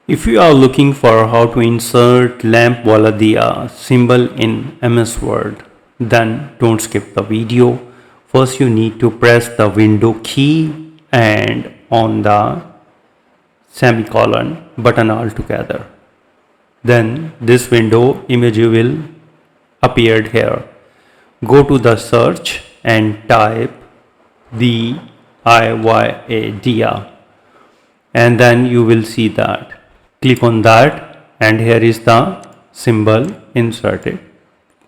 If you are looking for how to insert Lamp Wala Diya symbol in MS Word, then don't skip the video. First you need to press the window key and on the semicolon button altogether. Then this window image will appear here. Go to the search and type Diya and then you will see that. Click on that and here is the symbol inserted.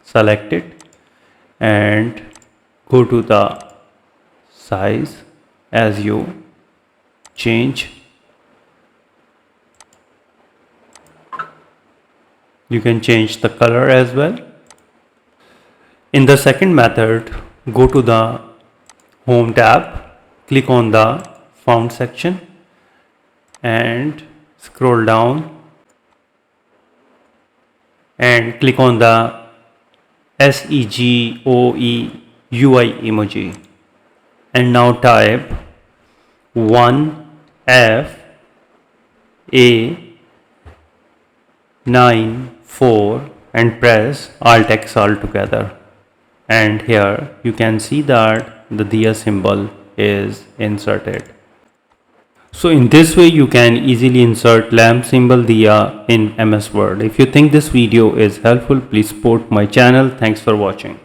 Select it and go to the size as you change. You can change the color as well. In the second method, go to the Home tab, click on the Font section and scroll down and click on the SEGOE UI emoji and now type 1FA94 and press Alt X all together, and here you can see that the Diya symbol is inserted. So in this way you can easily insert lamp symbol Diya in MS Word. If you think this video is helpful, please support my channel. Thanks for watching.